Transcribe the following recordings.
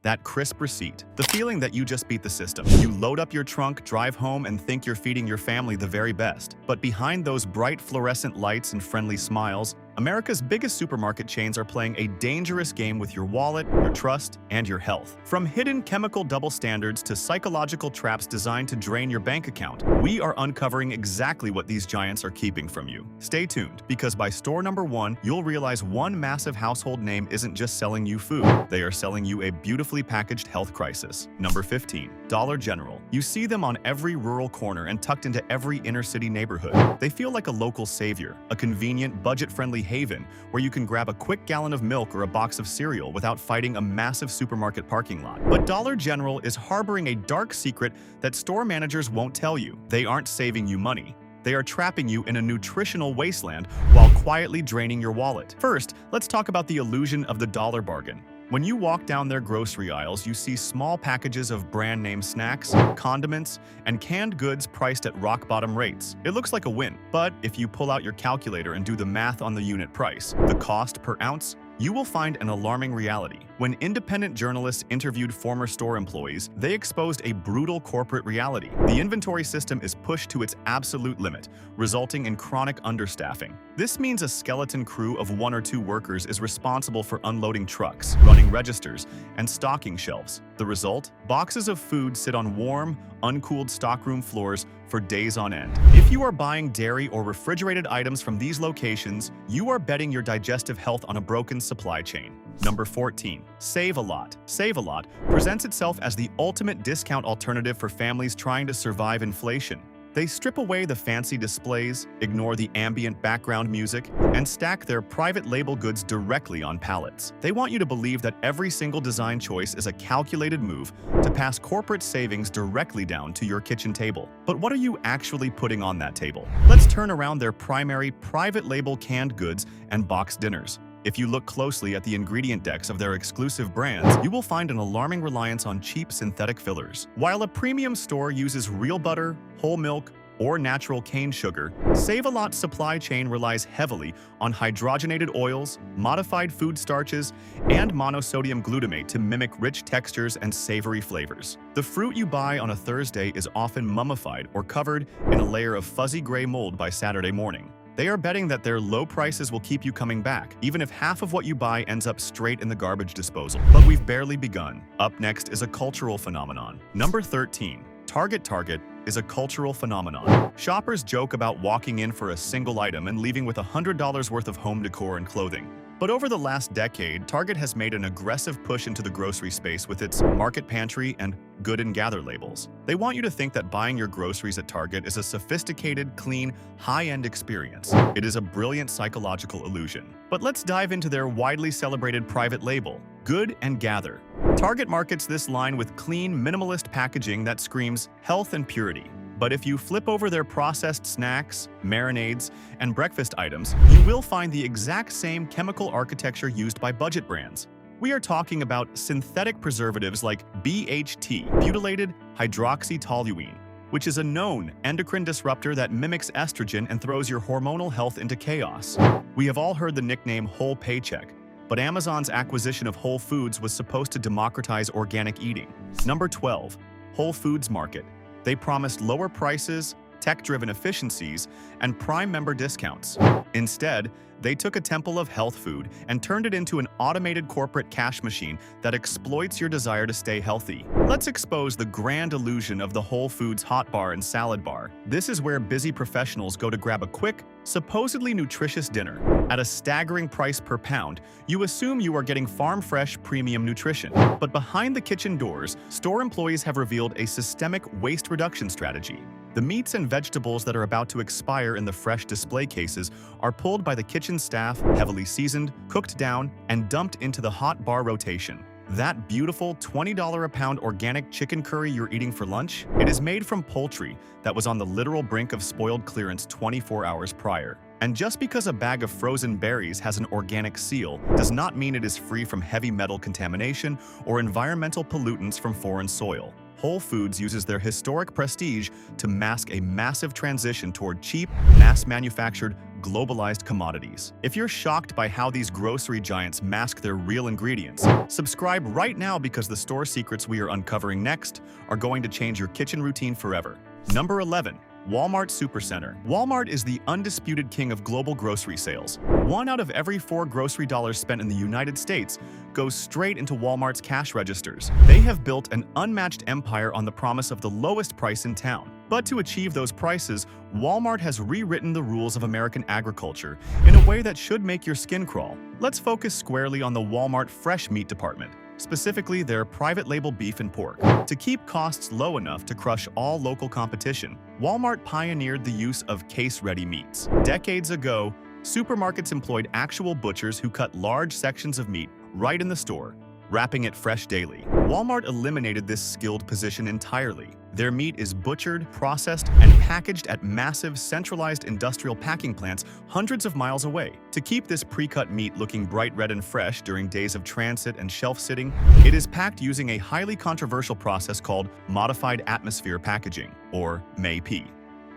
That crisp receipt, the feeling that you just beat the system. You load up your trunk, drive home, and think you're feeding your family the very best. But behind those bright fluorescent lights and friendly smiles, America's biggest supermarket chains are playing a dangerous game with your wallet, your trust, and your health. From hidden chemical double standards to psychological traps designed to drain your bank account, we are uncovering exactly what these giants are keeping from you. Stay tuned, because by store number 1, you'll realize one massive household name isn't just selling you food, they are selling you a beautifully packaged health crisis. Number 15. Dollar General. You see them on every rural corner and tucked into every inner-city neighborhood. They feel like a local savior, a convenient, budget-friendly haven where you can grab a quick gallon of milk or a box of cereal without fighting a massive supermarket parking lot. But Dollar General is harboring a dark secret that store managers won't tell you. They aren't saving you money. They are trapping you in a nutritional wasteland while quietly draining your wallet. First, let's talk about the illusion of the dollar bargain. When you walk down their grocery aisles, you see small packages of brand-name snacks, condiments, and canned goods priced at rock-bottom rates. It looks like a win, but if you pull out your calculator and do the math on the unit price, the cost per ounce, you will find an alarming reality. When independent journalists interviewed former store employees, they exposed a brutal corporate reality. The inventory system is pushed to its absolute limit, resulting in chronic understaffing. This means a skeleton crew of 1 or 2 workers is responsible for unloading trucks, running registers, and stocking shelves. The result? Boxes of food sit on warm, uncooled stockroom floors for days on end. If you are buying dairy or refrigerated items from these locations, you are betting your digestive health on a broken supply chain. Number 14. Save-A-Lot. Save-A-Lot presents itself as the ultimate discount alternative for families trying to survive inflation. They strip away the fancy displays, ignore the ambient background music, and stack their private label goods directly on pallets. They want you to believe that every single design choice is a calculated move to pass corporate savings directly down to your kitchen table. But what are you actually putting on that table? Let's turn around their primary private label canned goods and boxed dinners. If you look closely at the ingredient decks of their exclusive brands, you will find an alarming reliance on cheap synthetic fillers. While a premium store uses real butter, whole milk, or natural cane sugar, Save-A-Lot's supply chain relies heavily on hydrogenated oils, modified food starches, and monosodium glutamate to mimic rich textures and savory flavors. The fruit you buy on a Thursday is often mummified or covered in a layer of fuzzy gray mold by Saturday morning. They are betting that their low prices will keep you coming back, even if half of what you buy ends up straight in the garbage disposal. But we've barely begun. Up next is a cultural phenomenon. Number 13. Target is a cultural phenomenon. Shoppers joke about walking in for a single item and leaving with $100 worth of home decor and clothing. But over the last decade, Target has made an aggressive push into the grocery space with its market pantry and good and gather labels. They want you to think that buying your groceries at Target is a sophisticated, clean, high-end experience. It is a brilliant psychological illusion. But let's dive into their widely celebrated private label, Good and Gather. Target markets this line with clean, minimalist packaging that screams health and purity. But if you flip over their processed snacks, marinades, and breakfast items, you will find the exact same chemical architecture used by budget brands. We are talking about synthetic preservatives like BHT, butylated hydroxytoluene, which is a known endocrine disruptor that mimics estrogen and throws your hormonal health into chaos. We have all heard the nickname Whole Paycheck, but Amazon's acquisition of Whole Foods was supposed to democratize organic eating. Number 12. Whole Foods Market. They promised lower prices, tech-driven efficiencies, and Prime member discounts. Instead, they took a temple of health food and turned it into an automated corporate cash machine that exploits your desire to stay healthy. Let's expose the grand illusion of the Whole Foods hot bar and salad bar. This is where busy professionals go to grab a quick, supposedly nutritious dinner. At a staggering price per pound, you assume you are getting farm-fresh premium nutrition. But behind the kitchen doors, store employees have revealed a systemic waste reduction strategy. The meats and vegetables that are about to expire in the fresh display cases are pulled by the kitchen staff, heavily seasoned, cooked down, and dumped into the hot bar rotation. That beautiful $20 a pound organic chicken curry you're eating for lunch, it is made from poultry that was on the literal brink of spoiled clearance 24 hours prior. And just because a bag of frozen berries has an organic seal does not mean it is free from heavy metal contamination or environmental pollutants from foreign soil. Whole Foods uses their historic prestige to mask a massive transition toward cheap, mass-manufactured, globalized commodities. If you're shocked by how these grocery giants mask their real ingredients, subscribe right now because the store secrets we are uncovering next are going to change your kitchen routine forever. Number 11. Walmart Supercenter. Walmart is the undisputed king of global grocery sales. 1 out of every 4 grocery dollars spent in the United States goes straight into Walmart's cash registers. They have built an unmatched empire on the promise of the lowest price in town. But to achieve those prices, Walmart has rewritten the rules of American agriculture in a way that should make your skin crawl. Let's focus squarely on the Walmart fresh meat department, specifically their private label beef and pork. To keep costs low enough to crush all local competition, Walmart pioneered the use of case-ready meats. Decades ago, supermarkets employed actual butchers who cut large sections of meat right in the store, wrapping it fresh daily. Walmart eliminated this skilled position entirely. Their meat is butchered, processed, and packaged at massive, centralized industrial packing plants hundreds of miles away. To keep this pre-cut meat looking bright red and fresh during days of transit and shelf-sitting, it is packed using a highly controversial process called modified atmosphere packaging, or MAP.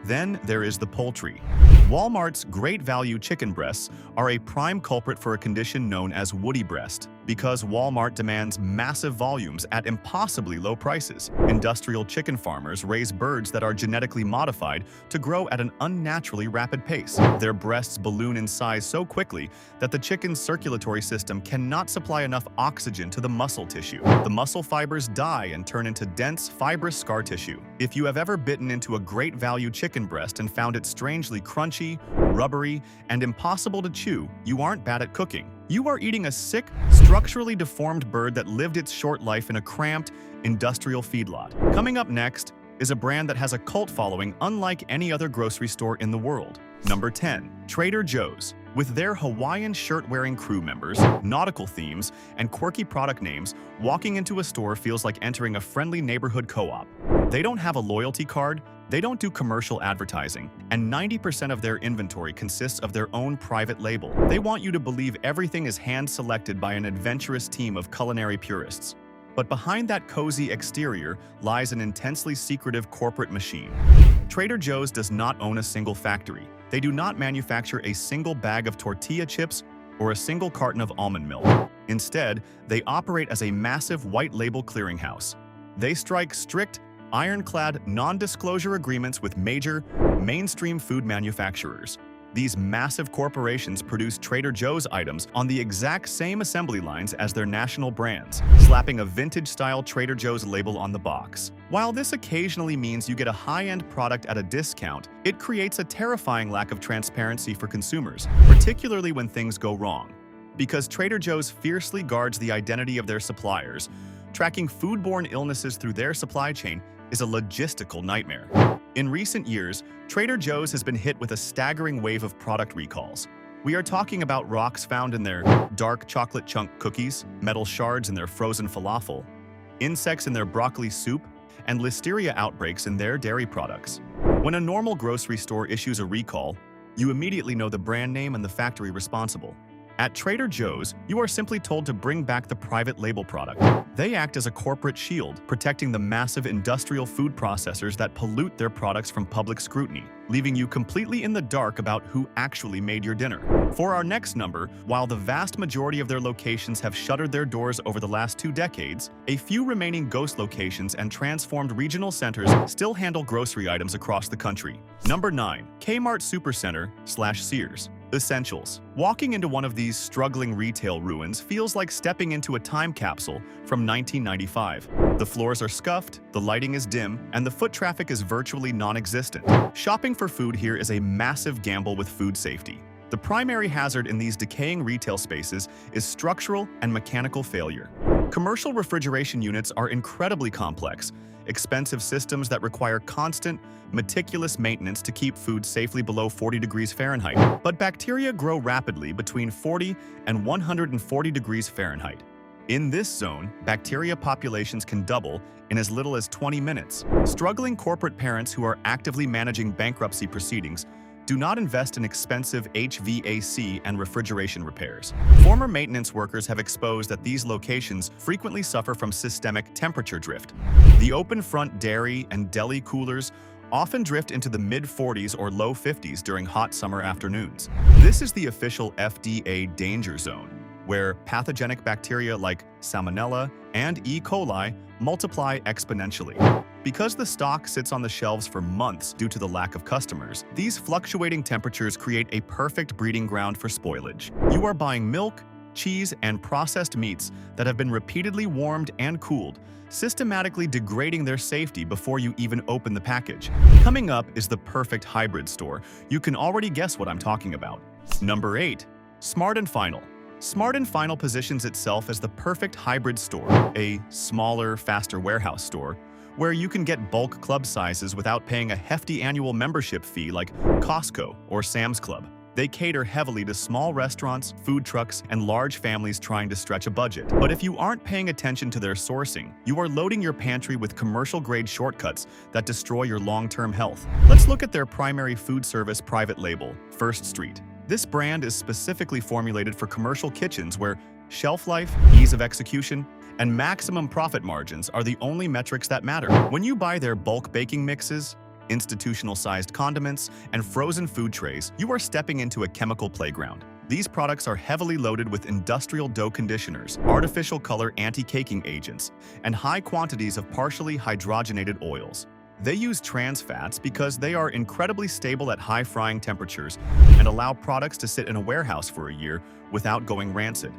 Then there is the poultry. Walmart's great value chicken breasts are a prime culprit for a condition known as woody breast, because Walmart demands massive volumes at impossibly low prices. Industrial chicken farmers raise birds that are genetically modified to grow at an unnaturally rapid pace. Their breasts balloon in size so quickly that the chicken's circulatory system cannot supply enough oxygen to the muscle tissue. The muscle fibers die and turn into dense, fibrous scar tissue. If you have ever bitten into a great value chicken breast and found it strangely crunchy, rubbery, and impossible to chew, you aren't bad at cooking. You are eating a sick, structurally deformed bird that lived its short life in a cramped, industrial feedlot. Coming up next is a brand that has a cult following unlike any other grocery store in the world. Number 10. Trader Joe's. With their Hawaiian shirt-wearing crew members, nautical themes, and quirky product names, walking into a store feels like entering a friendly neighborhood co-op. They don't have a loyalty card, they don't do commercial advertising, and 90% of their inventory consists of their own private label. They want you to believe everything is hand-selected by an adventurous team of culinary purists. But behind that cozy exterior lies an intensely secretive corporate machine. Trader Joe's does not own a single factory. They do not manufacture a single bag of tortilla chips or a single carton of almond milk. Instead, they operate as a massive white label clearinghouse. They strike strict, ironclad, non-disclosure agreements with major, mainstream food manufacturers. These massive corporations produce Trader Joe's items on the exact same assembly lines as their national brands, slapping a vintage-style Trader Joe's label on the box. While this occasionally means you get a high-end product at a discount, it creates a terrifying lack of transparency for consumers, particularly when things go wrong. Because Trader Joe's fiercely guards the identity of their suppliers, tracking foodborne illnesses through their supply chain is a logistical nightmare. In recent years, Trader Joe's has been hit with a staggering wave of product recalls. We are talking about rocks found in their dark chocolate chunk cookies, metal shards in their frozen falafel, insects in their broccoli soup, and listeria outbreaks in their dairy products. When a normal grocery store issues a recall, you immediately know the brand name and the factory responsible. At Trader Joe's, you are simply told to bring back the private label product. They act as a corporate shield, protecting the massive industrial food processors that pollute their products from public scrutiny, leaving you completely in the dark about who actually made your dinner. For our next number, while the vast majority of their locations have shuttered their doors over the last 2 decades, a few remaining ghost locations and transformed regional centers still handle grocery items across the country. Number 9. Kmart Supercenter/Sears. Essentials. Walking into one of these struggling retail ruins feels like stepping into a time capsule from 1995. The floors are scuffed, the lighting is dim, and the foot traffic is virtually non-existent. Shopping for food here is a massive gamble with food safety. The primary hazard in these decaying retail spaces is structural and mechanical failure. Commercial refrigeration units are incredibly complex, expensive systems that require constant, meticulous maintenance to keep food safely below 40 degrees Fahrenheit. But bacteria grow rapidly between 40 and 140 degrees Fahrenheit. In this zone, bacteria populations can double in as little as 20 minutes. Struggling corporate parents who are actively managing bankruptcy proceedings do not invest in expensive HVAC and refrigeration repairs. Former maintenance workers have exposed that these locations frequently suffer from systemic temperature drift. The open front dairy and deli coolers often drift into the mid-40s or low 50s during hot summer afternoons. This is the official FDA danger zone, where pathogenic bacteria like Salmonella and E. coli multiply exponentially. Because the stock sits on the shelves for months due to the lack of customers, these fluctuating temperatures create a perfect breeding ground for spoilage. You are buying milk, cheese, and processed meats that have been repeatedly warmed and cooled, systematically degrading their safety before you even open the package. Coming up is the perfect hybrid store. You can already guess what I'm talking about. Number 8. Smart & Final. Smart & Final positions itself as the perfect hybrid store, a smaller, faster warehouse store, where you can get bulk club sizes without paying a hefty annual membership fee like Costco or Sam's Club. They cater heavily to small restaurants, food trucks, and large families trying to stretch a budget. But if you aren't paying attention to their sourcing, you are loading your pantry with commercial-grade shortcuts that destroy your long-term health. Let's look at their primary food service private label, First Street. This brand is specifically formulated for commercial kitchens where shelf life, ease of execution, and maximum profit margins are the only metrics that matter. When you buy their bulk baking mixes, institutional-sized condiments, and frozen food trays, you are stepping into a chemical playground. These products are heavily loaded with industrial dough conditioners, artificial color anti-caking agents, and high quantities of partially hydrogenated oils. They use trans fats because they are incredibly stable at high frying temperatures and allow products to sit in a warehouse for a year without going rancid.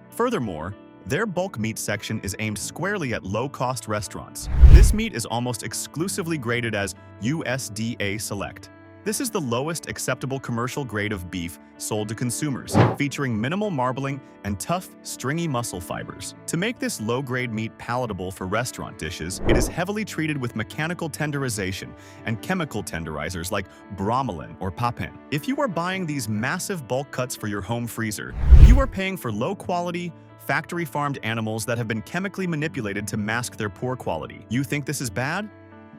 Furthermore, their bulk meat section is aimed squarely at low-cost restaurants. This meat is almost exclusively graded as USDA Select. This is the lowest acceptable commercial grade of beef sold to consumers, featuring minimal marbling and tough, stringy muscle fibers. To make this low-grade meat palatable for restaurant dishes, it is heavily treated with mechanical tenderization and chemical tenderizers like bromelain or papain. If you are buying these massive bulk cuts for your home freezer, you are paying for low-quality, factory-farmed animals that have been chemically manipulated to mask their poor quality. You think this is bad?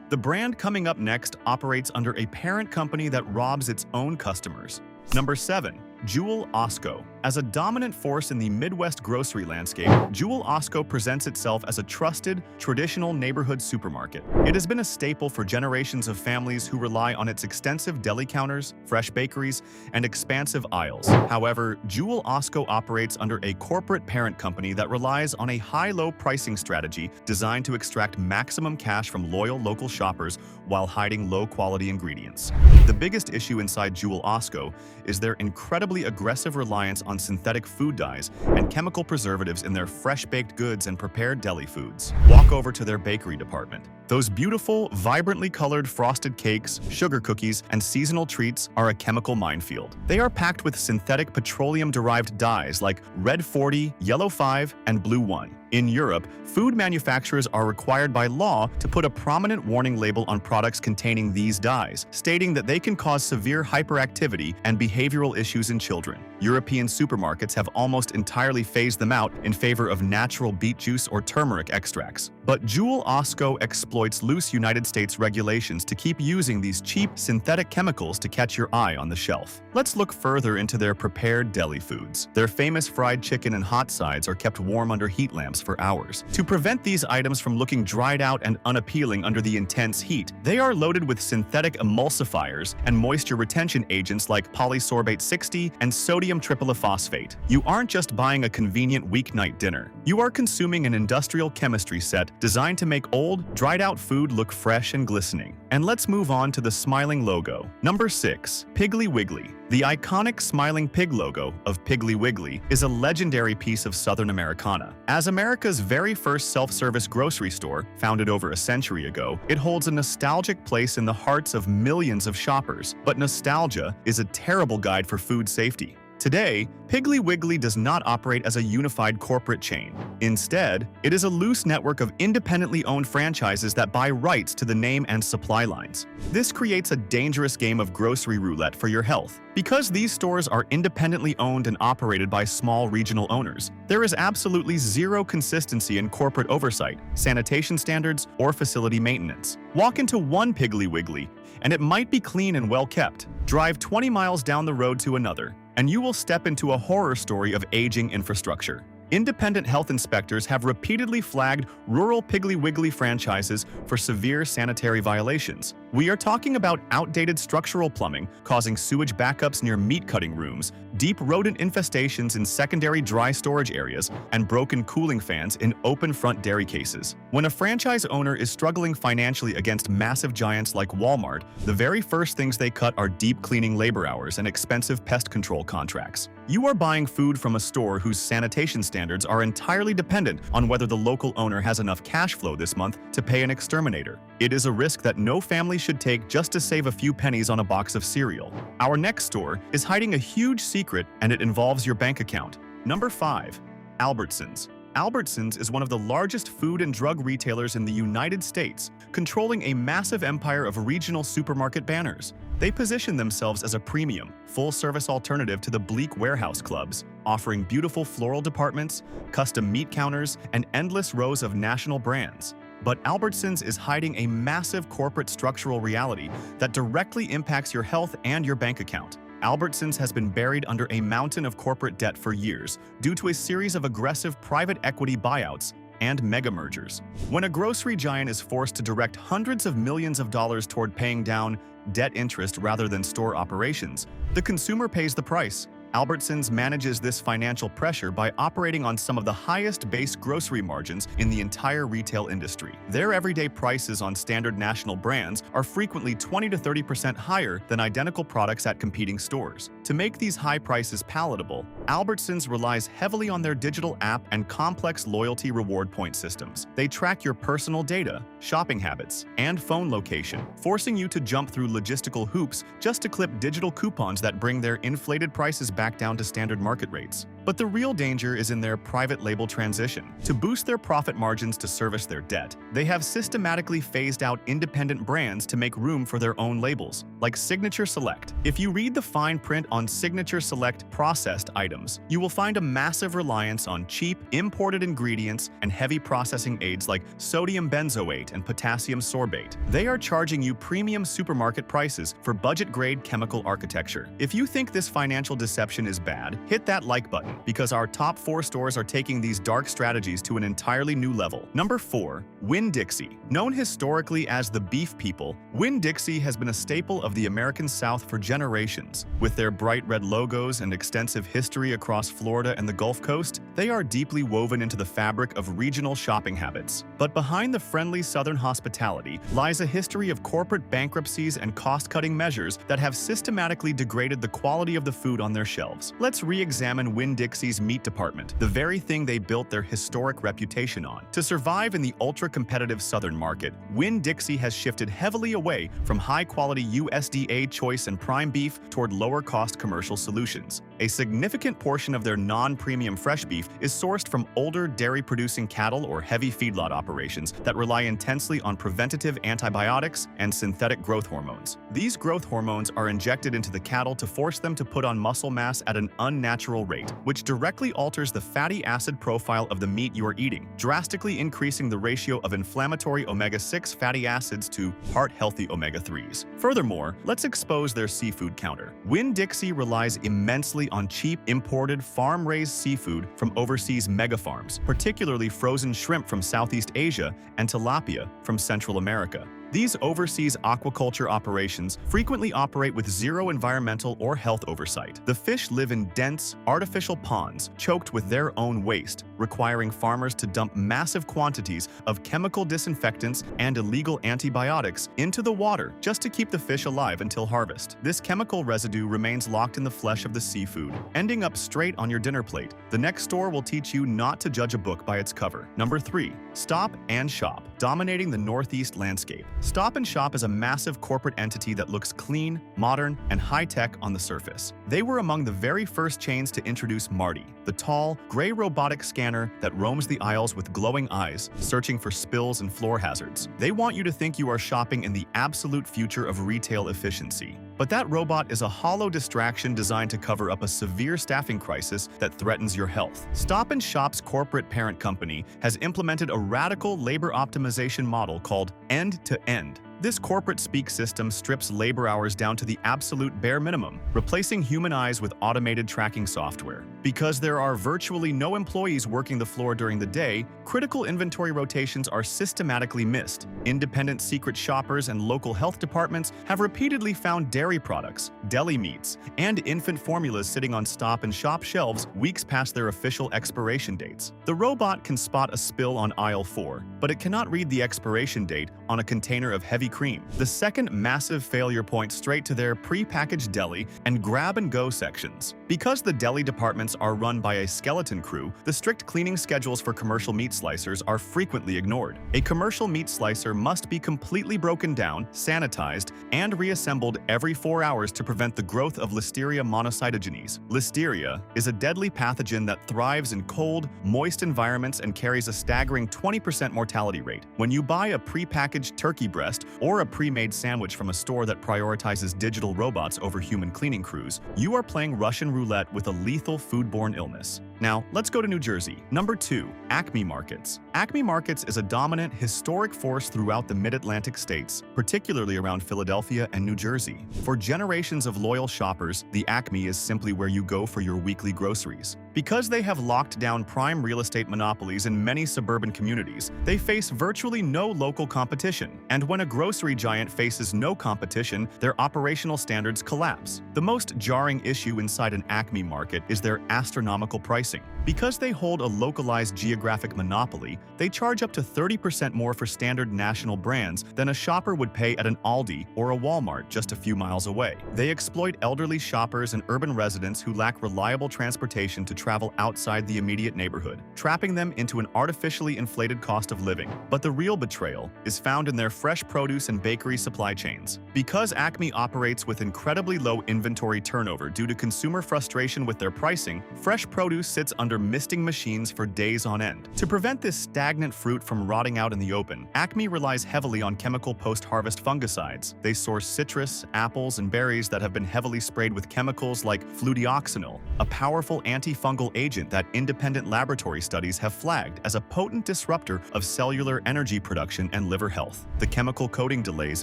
The brand coming up next operates under a parent company that robs its own customers. Number 7. Jewel-Osco. As a dominant force in the Midwest grocery landscape, Jewel-Osco presents itself as a trusted, traditional neighborhood supermarket. It has been a staple for generations of families who rely on its extensive deli counters, fresh bakeries, and expansive aisles. However, Jewel-Osco operates under a corporate parent company that relies on a high-low pricing strategy designed to extract maximum cash from loyal local shoppers while hiding low-quality ingredients. The biggest issue inside Jewel-Osco is their incredibly aggressive reliance on synthetic food dyes and chemical preservatives in their fresh-baked goods and prepared deli foods. Walk over to their bakery department. Those beautiful, vibrantly colored frosted cakes, sugar cookies, and seasonal treats are a chemical minefield. They are packed with synthetic petroleum-derived dyes like Red 40, Yellow 5, and Blue 1. In Europe, food manufacturers are required by law to put a prominent warning label on products containing these dyes, stating that they can cause severe hyperactivity and behavioral issues in children. European supermarkets have almost entirely phased them out in favor of natural beet juice or turmeric extracts. But Jewel-Osco exploits loose United States regulations to keep using these cheap synthetic chemicals to catch your eye on the shelf. Let's look further into their prepared deli foods. Their famous fried chicken and hot sides are kept warm under heat lamps for hours. To prevent these items from looking dried out and unappealing under the intense heat, they are loaded with synthetic emulsifiers and moisture retention agents like polysorbate 60 and sodium triple-phosphate. You aren't just buying a convenient weeknight dinner. You are consuming an industrial chemistry set designed to make old, dried-out food look fresh and glistening. And let's move on to the smiling logo. Number 6. Piggly Wiggly. The iconic smiling pig logo of Piggly Wiggly is a legendary piece of Southern Americana. As America's very first self-service grocery store, founded over a century ago, it holds a nostalgic place in the hearts of millions of shoppers. But nostalgia is a terrible guide for food safety. Today, Piggly Wiggly does not operate as a unified corporate chain. Instead, it is a loose network of independently owned franchises that buy rights to the name and supply lines. This creates a dangerous game of grocery roulette for your health. Because these stores are independently owned and operated by small regional owners, there is absolutely zero consistency in corporate oversight, sanitation standards, or facility maintenance. Walk into one Piggly Wiggly, and it might be clean and well kept. Drive 20 miles down the road to another, and you will step into a horror story of aging infrastructure. Independent health inspectors have repeatedly flagged rural Piggly Wiggly franchises for severe sanitary violations. We are talking about outdated structural plumbing causing sewage backups near meat cutting rooms, deep rodent infestations in secondary dry storage areas, and broken cooling fans in open front dairy cases. When a franchise owner is struggling financially against massive giants like Walmart, the very first things they cut are deep cleaning labor hours and expensive pest control contracts. You are buying food from a store whose sanitation standards are entirely dependent on whether the local owner has enough cash flow this month to pay an exterminator. It is a risk that no family should take just to save a few pennies on a box of cereal. Our next store is hiding a huge secret, and it involves your bank account. Number 5. Albertsons. Albertsons is one of the largest food and drug retailers in the United States, controlling a massive empire of regional supermarket banners. They position themselves as a premium, full-service alternative to the bleak warehouse clubs, offering beautiful floral departments, custom meat counters, and endless rows of national brands. But Albertsons is hiding a massive corporate structural reality that directly impacts your health and your bank account. Albertsons has been buried under a mountain of corporate debt for years due to a series of aggressive private equity buyouts and mega mergers. When a grocery giant is forced to direct hundreds of millions of dollars toward paying down debt interest rather than store operations, the consumer pays the price. Albertsons manages this financial pressure by operating on some of the highest base grocery margins in the entire retail industry. Their everyday prices on standard national brands are frequently 20 to 30% higher than identical products at competing stores. To make these high prices palatable, Albertsons relies heavily on their digital app and complex loyalty reward point systems. They track your personal data, shopping habits, and phone location, forcing you to jump through logistical hoops just to clip digital coupons that bring their inflated prices back down to standard market rates. But the real danger is in their private label transition. To boost their profit margins to service their debt, they have systematically phased out independent brands to make room for their own labels, like Signature Select. If you read the fine print on Signature Select processed items, you will find a massive reliance on cheap, imported ingredients and heavy processing aids like sodium benzoate and potassium sorbate. They are charging you premium supermarket prices for budget-grade chemical architecture. If you think this financial deception is bad, hit that like button, because our top 4 stores are taking these dark strategies to an entirely new level. Number 4. Winn-Dixie. Known historically as the Beef People, Winn-Dixie has been a staple of the American South for generations. With their bright red logos and extensive history across Florida and the Gulf Coast, they are deeply woven into the fabric of regional shopping habits. But behind the friendly Southern hospitality lies a history of corporate bankruptcies and cost-cutting measures that have systematically degraded the quality of the food on their shelves. Let's re-examine Winn-Dixie's meat department, the very thing they built their historic reputation on. To survive in the ultra-competitive Southern market, Winn-Dixie has shifted heavily away from high-quality USDA choice and prime beef toward lower-cost commercial solutions. A significant portion of their non-premium fresh beef is sourced from older dairy-producing cattle or heavy feedlot operations that rely intensely on preventative antibiotics and synthetic growth hormones. These growth hormones are injected into the cattle to force them to put on muscle mass at an unnatural rate, which directly alters the fatty acid profile of the meat you are eating, drastically increasing the ratio of inflammatory omega-6 fatty acids to heart-healthy omega-3s. Furthermore, let's expose their seafood counter. Winn-Dixie relies immensely on cheap, imported, farm-raised seafood from overseas mega-farms, particularly frozen shrimp from Southeast Asia and tilapia from Central America. These overseas aquaculture operations frequently operate with zero environmental or health oversight. The fish live in dense, artificial ponds choked with their own waste, requiring farmers to dump massive quantities of chemical disinfectants and illegal antibiotics into the water just to keep the fish alive until harvest. This chemical residue remains locked in the flesh of the seafood, ending up straight on your dinner plate. The next store will teach you not to judge a book by its cover. Number 3. Stop and Shop. Dominating the Northeast landscape, Stop and Shop is a massive corporate entity that looks clean, modern, and high-tech on the surface. They were among the very first chains to introduce Marty, the tall, gray robotic scanner that roams the aisles with glowing eyes, searching for spills and floor hazards. They want you to think you are shopping in the absolute future of retail efficiency. But that robot is a hollow distraction designed to cover up a severe staffing crisis that threatens your health. Stop and Shop's corporate parent company has implemented a radical labor optimization model called end-to-end. This corporate-speak system strips labor hours down to the absolute bare minimum, replacing human eyes with automated tracking software. Because there are virtually no employees working the floor during the day, critical inventory rotations are systematically missed. Independent secret shoppers and local health departments have repeatedly found dairy products, deli meats, and infant formulas sitting on stop-and-shop shelves weeks past their official expiration dates. The robot can spot a spill on aisle 4, but it cannot read the expiration date on a container of heavy cream. The second massive failure points straight to their pre-packaged deli and grab-and-go sections. Because the deli departments are run by a skeleton crew, the strict cleaning schedules for commercial meat slicers are frequently ignored. A commercial meat slicer must be completely broken down, sanitized, and reassembled every 4 hours to prevent the growth of Listeria monocytogenes. Listeria is a deadly pathogen that thrives in cold, moist environments and carries a staggering 20% mortality rate. When you buy a pre-packaged turkey breast or a pre-made sandwich from a store that prioritizes digital robots over human cleaning crews, you are playing Russian roulette with a lethal foodborne illness. Now, let's go to New Jersey. Number 2. Acme Markets. Acme Markets is a dominant, historic force throughout the mid-Atlantic states, particularly around Philadelphia and New Jersey. For generations of loyal shoppers, the Acme is simply where you go for your weekly groceries. Because they have locked down prime real estate monopolies in many suburban communities, they face virtually no local competition. And when a grocery giant faces no competition, their operational standards collapse. The most jarring issue inside an Acme Market is their astronomical pricing. Because they hold a localized geographic monopoly, they charge up to 30% more for standard national brands than a shopper would pay at an Aldi or a Walmart just a few miles away. They exploit elderly shoppers and urban residents who lack reliable transportation to travel outside the immediate neighborhood, trapping them into an artificially inflated cost of living. But the real betrayal is found in their fresh produce and bakery supply chains. Because Acme operates with incredibly low inventory turnover due to consumer frustration with their pricing, fresh produce sits under misting machines for days on end. To prevent this stagnant fruit from rotting out in the open, Acme relies heavily on chemical post-harvest fungicides. They source citrus, apples, and berries that have been heavily sprayed with chemicals like fluorescent, a powerful antifungal agent that independent laboratory studies have flagged as a potent disruptor of cellular energy production and liver health. The chemical coating delays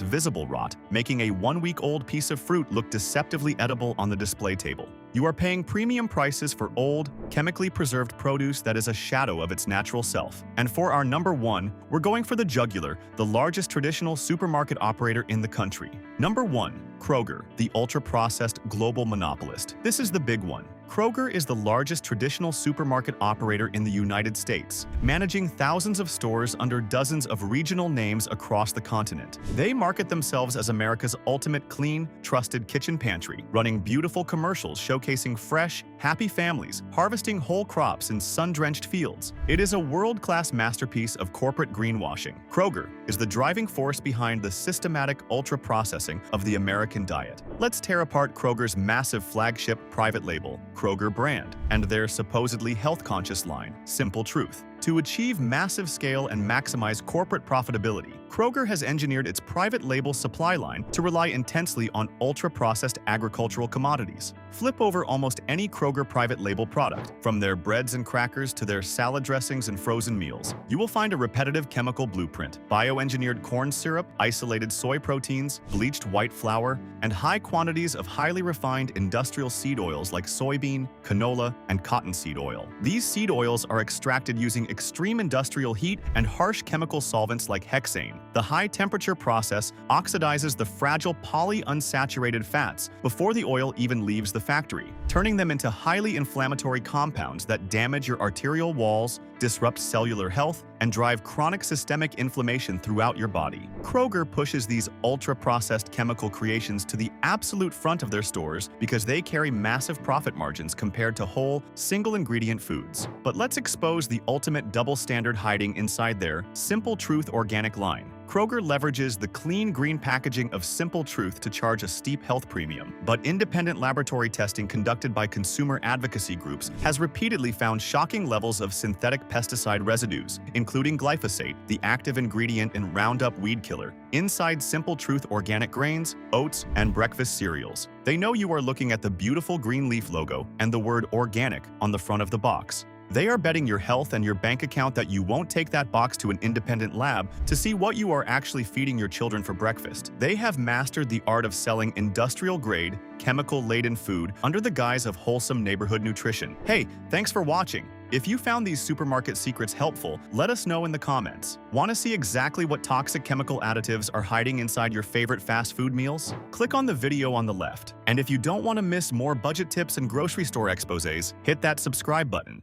visible rot, making a 1-week-old piece of fruit look deceptively edible on the display table. You are paying premium prices for old, chemically preserved produce that is a shadow of its natural self. And for our number 1, we're going for the jugular, the largest traditional supermarket operator in the country. Number 1. Kroger, the ultra-processed global monopolist. This is the big one. Kroger is the largest traditional supermarket operator in the United States, managing thousands of stores under dozens of regional names across the continent. They market themselves as America's ultimate clean, trusted kitchen pantry, running beautiful commercials showcasing fresh, happy families, harvesting whole crops in sun-drenched fields. It is a world-class masterpiece of corporate greenwashing. Kroger is the driving force behind the systematic ultra-processing of the American diet. Let's tear apart Kroger's massive flagship private label, Kroger brand, and their supposedly health-conscious line, Simple Truth. To achieve massive scale and maximize corporate profitability, Kroger has engineered its private label supply line to rely intensely on ultra-processed agricultural commodities. Flip over almost any Kroger private label product, from their breads and crackers to their salad dressings and frozen meals. You will find a repetitive chemical blueprint: bioengineered corn syrup, isolated soy proteins, bleached white flour, and high quantities of highly refined industrial seed oils like soybean, canola, and cottonseed oil. These seed oils are extracted using extreme industrial heat and harsh chemical solvents like hexane. The high-temperature process oxidizes the fragile polyunsaturated fats before the oil even leaves the factory, turning them into highly inflammatory compounds that damage your arterial walls, disrupt cellular health, and drive chronic systemic inflammation throughout your body. Kroger pushes these ultra-processed chemical creations to the absolute front of their stores because they carry massive profit margins compared to whole, single-ingredient foods. But let's expose the ultimate double standard hiding inside their Simple Truth organic line. Kroger leverages the clean green packaging of Simple Truth to charge a steep health premium, but independent laboratory testing conducted by consumer advocacy groups has repeatedly found shocking levels of synthetic pesticide residues, including glyphosate, the active ingredient in Roundup weed killer, inside Simple Truth organic grains, oats, and breakfast cereals. They know you are looking at the beautiful green leaf logo and the word organic on the front of the box. They are betting your health and your bank account that you won't take that box to an independent lab to see what you are actually feeding your children for breakfast. They have mastered the art of selling industrial-grade, chemical-laden food under the guise of wholesome neighborhood nutrition. Hey, thanks for watching. If you found these supermarket secrets helpful, let us know in the comments. Want to see exactly what toxic chemical additives are hiding inside your favorite fast food meals? Click on the video on the left. And if you don't want to miss more budget tips and grocery store exposés, hit that subscribe button.